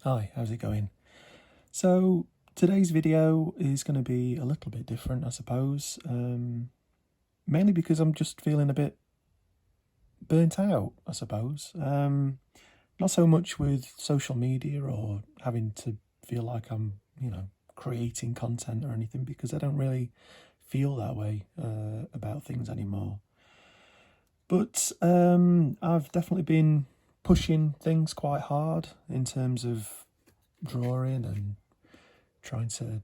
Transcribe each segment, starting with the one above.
Hi, how's it going? So today's video is going to be a little bit different, I suppose, mainly because I'm just feeling a bit burnt out, I suppose. Not so much with social media or having to feel like I'm, creating content or anything, because I don't really feel that way about things anymore. But I've definitely been pushing things quite hard in terms of drawing and trying to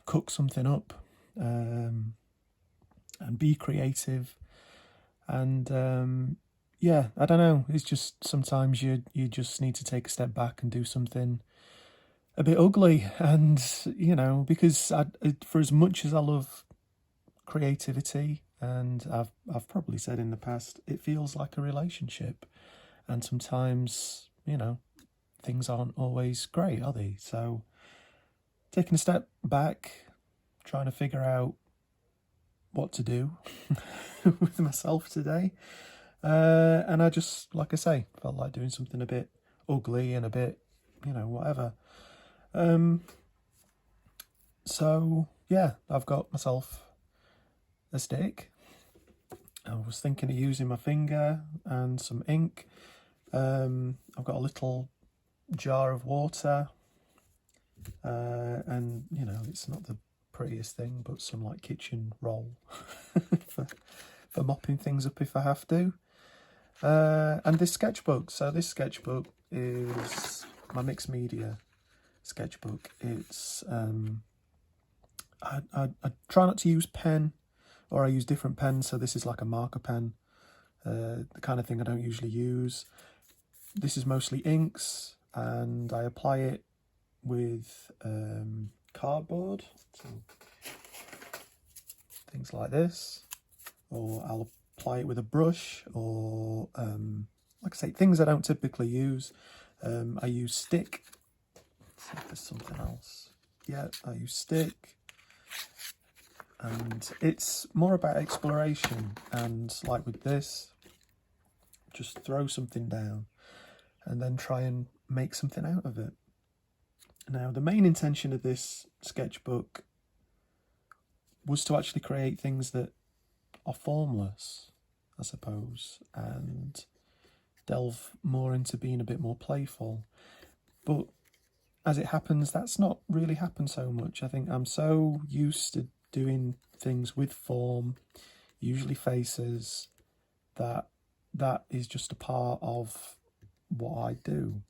cook something up and be creative. And yeah, I don't know. It's just sometimes you just need to take a step back and do something a bit ugly. And because for as much as I love creativity, and I've probably said in the past, it feels like a relationship, and sometimes things aren't always great, are they? So taking a step back, trying to figure out what to do with myself today. And I just, like I say, felt like doing something a bit ugly and a bit, whatever. So, yeah, I've got myself a stick. I was thinking of using my finger and some ink. I've got a little jar of water. And, it's not the prettiest thing, but some like kitchen roll for mopping things up if I have to. And this sketchbook. So this sketchbook is my mixed media sketchbook. It's I try not to use pen, or I use different pens. So this is like a marker pen, the kind of thing I don't usually use. This is mostly inks, and I apply it with cardboard, so things like this, or I'll apply it with a brush, or like I say, things I don't typically use. I use stick. Let's see if there's something else. Yeah, I use stick, and it's more about exploration. And like with this, just throw something down and then try and make something out of it. Now, the main intention of this sketchbook was to actually create things that are formless, I suppose, and delve more into being a bit more playful. But as it happens, that's not really happened so much. I think I'm so used to doing things with form, usually faces, that is just a part of what I do.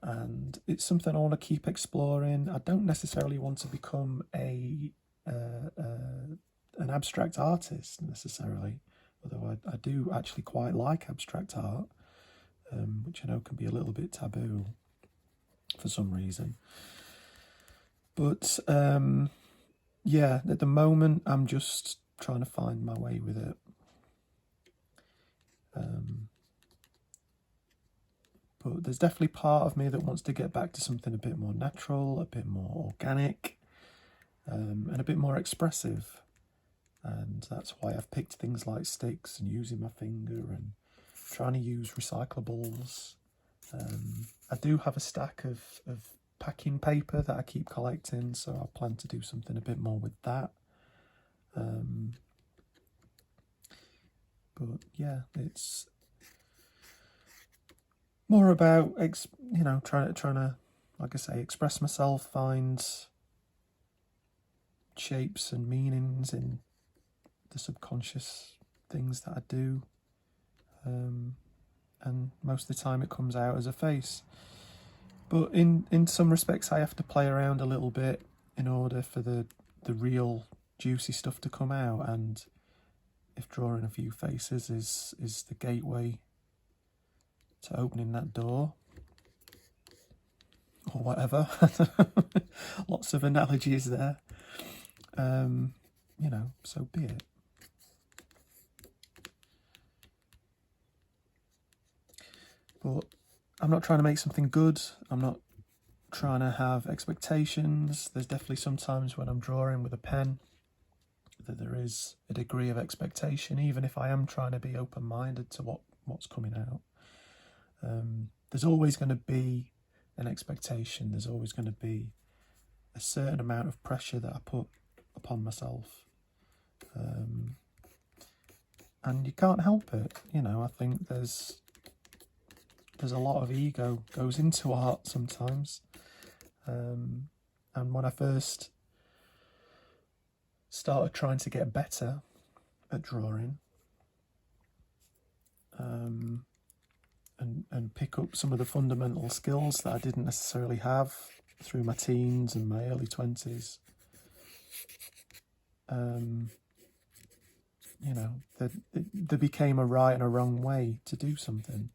And it's something I want to keep exploring. I don't necessarily want to become an abstract artist necessarily, although I do actually quite like abstract art, which I know can be a little bit taboo for some reason. But yeah, at the moment I'm just trying to find my way with it. But there's definitely part of me that wants to get back to something a bit more natural, a bit more organic, and a bit more expressive. And that's why I've picked things like sticks and using my finger and trying to use recyclables. I do have a stack of packing paper that I keep collecting, so I plan to do something a bit more with that. But yeah, it's more about trying to, like I say, express myself, find shapes and meanings in the subconscious things that I do, and most of the time it comes out as a face. But in some respects I have to play around a little bit in order for the real juicy stuff to come out, and if drawing a few faces is the gateway to opening that door, or whatever. Lots of analogies there. So be it. But I'm not trying to make something good. I'm not trying to have expectations. There's definitely some times when I'm drawing with a pen that there is a degree of expectation, even if I am trying to be open-minded to what's coming out. There's always going to be an expectation. There's always going to be a certain amount of pressure that I put upon myself. And you can't help it, you know. I think there's a lot of ego goes into art sometimes. And when I first started trying to get better at drawing, and pick up some of the fundamental skills that I didn't necessarily have through my teens and my early 20s, you know, there became a right and a wrong way to do something,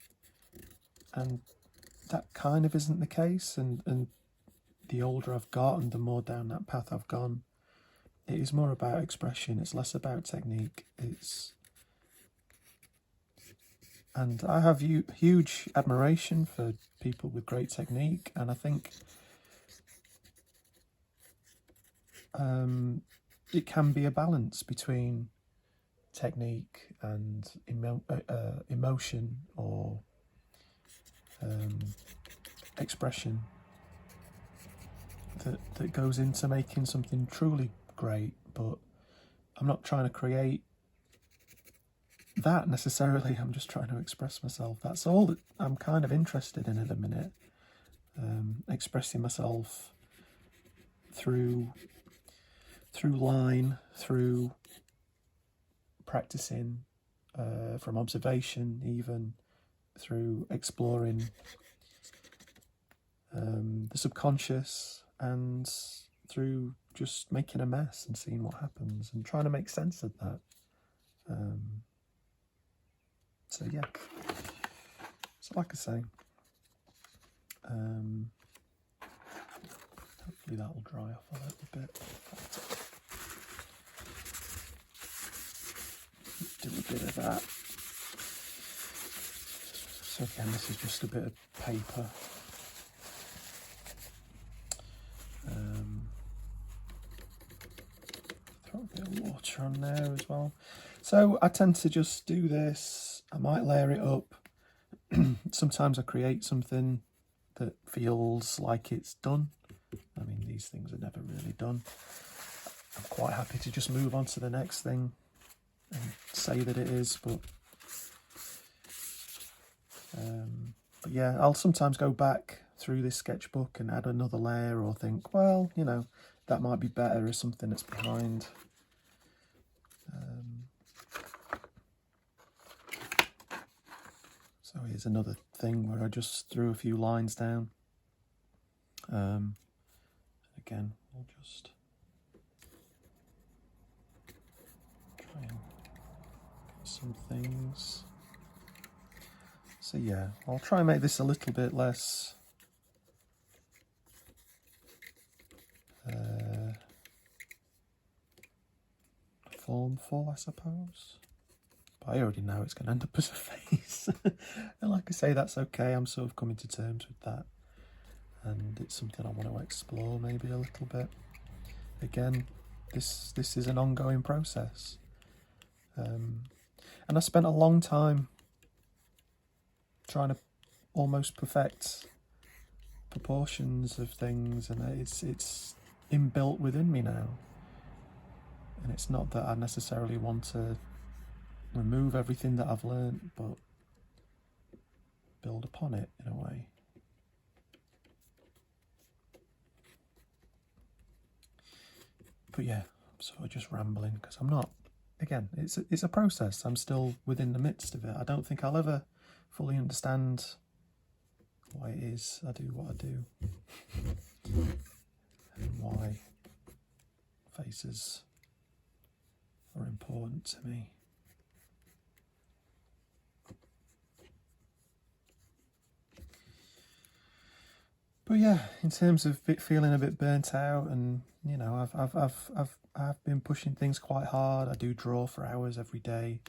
and that kind of isn't the case. And the older I've got and the more down that path I've gone, it is more about expression. It's less about technique. And I have huge admiration for people with great technique, and I think it can be a balance between technique and emotion or expression that goes into making something truly great. But I'm not trying to create that necessarily. I'm just trying to express myself. That's all that I'm kind of interested in at a minute. Expressing myself through line, through practicing, from observation, even through exploring the subconscious, and through just making a mess and seeing what happens and trying to make sense of that. So yeah, so like I say, hopefully that will dry off a little bit. Do a bit of that. So again, this is just a bit of paper. Throw a bit of water on there as well. So I tend to just do this. I might layer it up. Sometimes I create something that feels like it's done. I mean, these things are never really done. I'm quite happy to just move on to the next thing and say that it is, but yeah, I'll sometimes go back through this sketchbook and add another layer, or think, well, you know, that might be better as something that's behind. So here's another thing where I just threw a few lines down. Again, we'll just try and get some things. So yeah, I'll try and make this a little bit less formful, I suppose. But I already know it's going to end up as a face. And like I say, that's okay. I'm sort of coming to terms with that. And it's something I want to explore maybe a little bit. Again, this is an ongoing process. And I spent a long time trying to almost perfect proportions of things, and it's inbuilt within me now. And it's not that I necessarily want to remove everything that I've learned, but build upon it in a way. But yeah, I'm sort of just rambling because I'm not. Again, it's a process. I'm still within the midst of it. I don't think I'll ever fully understand why it is I do what I do, and why faces are important to me. But yeah, in terms of feeling a bit burnt out, and you know, I've been pushing things quite hard. I do draw for hours every day,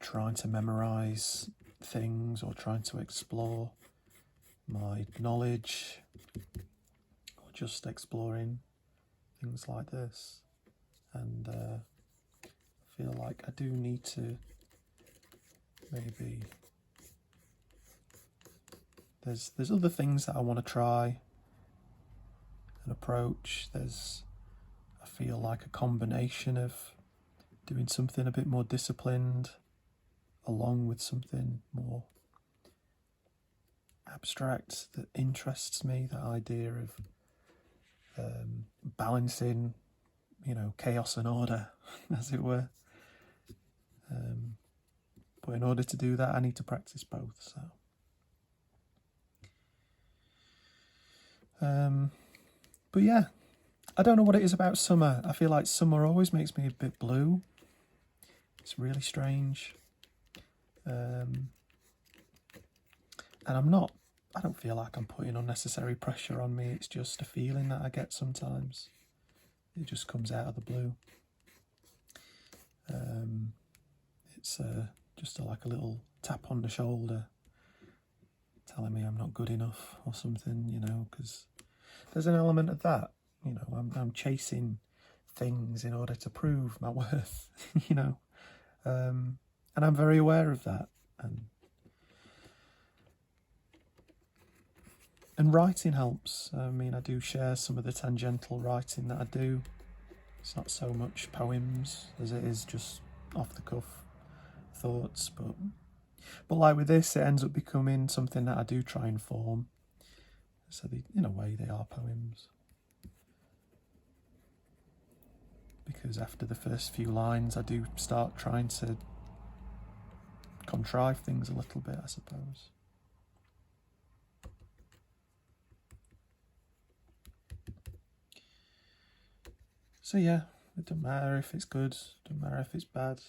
trying to memorize things or trying to explore my knowledge, or just exploring things like this. And I feel like I do need to maybe There's other things that I want to try and approach. I feel like a combination of doing something a bit more disciplined along with something more abstract that interests me, the idea of balancing, chaos and order, as it were. But in order to do that, I need to practice both. So, but yeah, I don't know what it is about summer. I feel like summer always makes me a bit blue. It's really strange. And I don't feel like I'm putting unnecessary pressure on me. It's just a feeling that I get sometimes. It just comes out of the blue. It's just like a little tap on the shoulder telling me I'm not good enough or something, because there's an element of that. I'm chasing things in order to prove my worth, and I'm very aware of that. And writing helps. I mean, I do share some of the tangential writing that I do. It's not so much poems as it is just off the cuff thoughts, but like with this, it ends up becoming something that I do try and form. So in a way, they are poems. Because after the first few lines, I do start trying to contrive things a little bit, I suppose. So yeah, it doesn't matter if it's good, it doesn't matter if it's bad.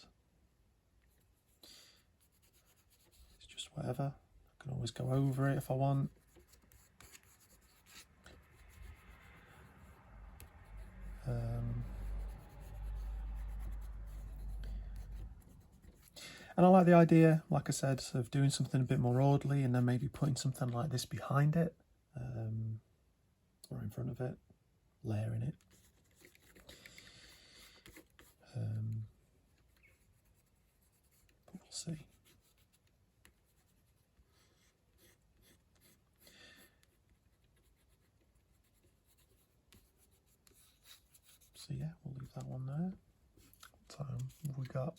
It's just whatever. I can always go over it if I want. And I like the idea, like I said, of doing something a bit more orderly and then maybe putting something like this behind it, or in front of it, layering it. But we'll see. So yeah, we'll leave that one there. What time have we got?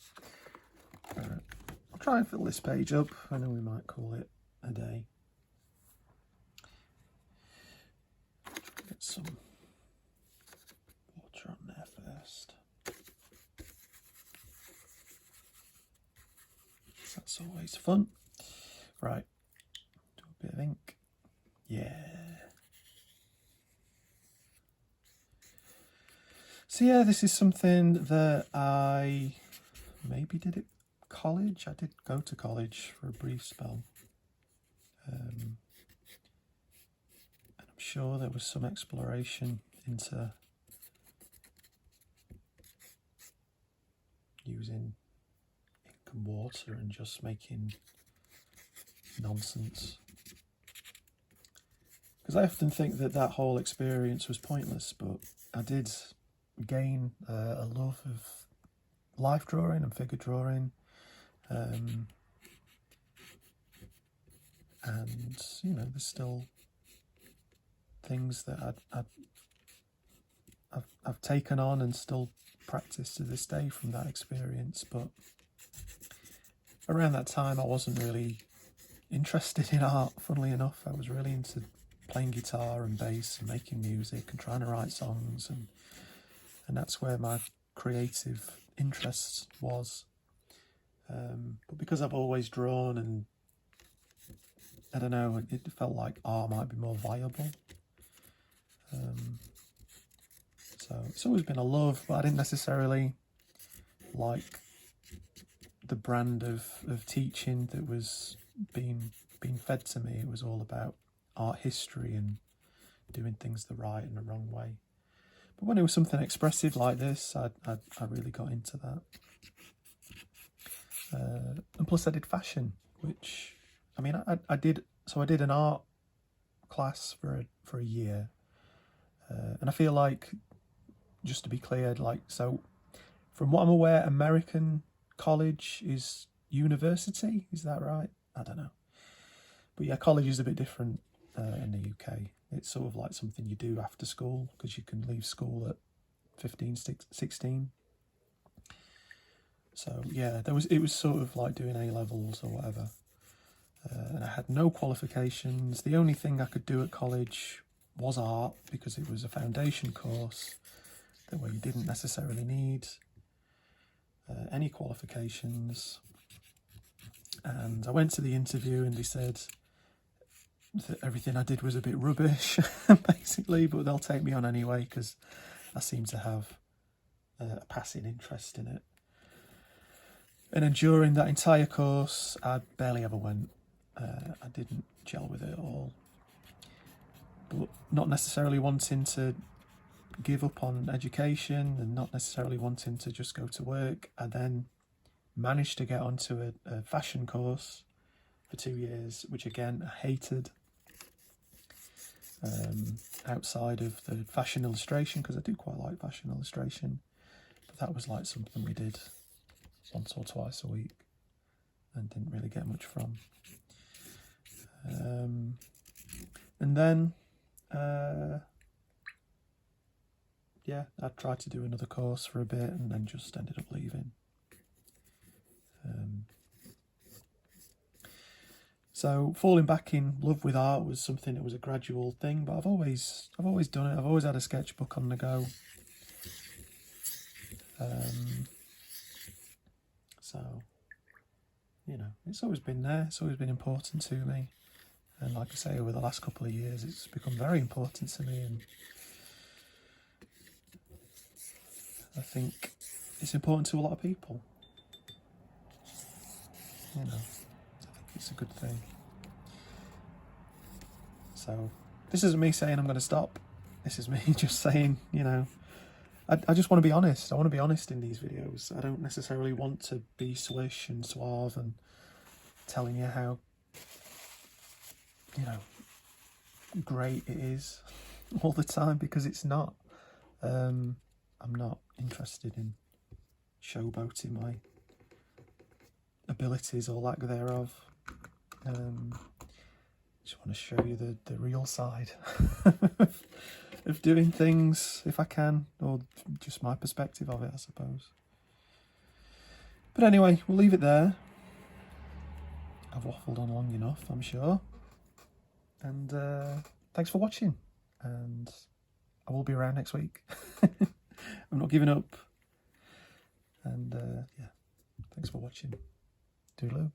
I'll try and fill this page up. I know we might call it a day. Get some water on there first. That's always fun. Right, do a bit of ink. Yeah. So yeah, this is something that I maybe did at college. I did go to college for a brief spell. And I'm sure there was some exploration into using ink and water and just making nonsense. Because I often think that whole experience was pointless, but I did gain a love of life drawing and figure drawing. And there's still things that I've taken on and still practice to this day from that experience. But around that time, I wasn't really interested in art. Funnily enough, I was really into playing guitar and bass and making music and trying to write songs, and that's where my creative interest was. But because I've always drawn, and I don't know, it felt like art might be more viable. So it's always been a love, but I didn't necessarily like the brand of teaching that was being fed to me. It was all about art history and doing things the right and the wrong way. But when it was something expressive like this, I really got into that. And plus I did fashion, which, I mean, I did an art class for a year. And I feel like, just to be clear, so from what I'm aware, American college is university, is that right? I don't know. But yeah, college is a bit different in the UK. It's sort of like something you do after school, because you can leave school at 15, 16. So yeah, it was sort of like doing A-levels or whatever. And I had no qualifications. The only thing I could do at college was art, because it was a foundation course where you didn't necessarily need any qualifications. And I went to the interview and they said that everything I did was a bit rubbish, basically, but they'll take me on anyway because I seem to have a passing interest in it. And then during that entire course, I barely ever went. I didn't gel with it at all. But not necessarily wanting to give up on education and not necessarily wanting to just go to work, I then managed to get onto a fashion course for 2 years, which again I hated. Outside of the fashion illustration, because I do quite like fashion illustration, but that was like something we did once or twice a week and didn't really get much from. And then yeah, I tried to do another course for a bit and then just ended up leaving. So falling back in love with art was something that was a gradual thing, but I've always done it. I've always had a sketchbook on the go. So, you know, it's always been there. It's always been important to me. And like I say, over the last couple of years, it's become very important to me. And I think it's important to a lot of people. You know, I think it's a good thing. So this isn't me saying I'm going to stop. This is me just saying, you know, I just want to be honest. I want to be honest in these videos. I don't necessarily want to be swish and suave and telling you how, you know, great it is all the time, because it's not. I'm not interested in showboating my abilities or lack thereof. Just want to show you the real side of doing things, if I can, or just my perspective of it, I suppose. But anyway, we'll leave it there. I've waffled on long enough, I'm sure. And thanks for watching. And I will be around next week. I'm not giving up. And yeah, thanks for watching. Doodle.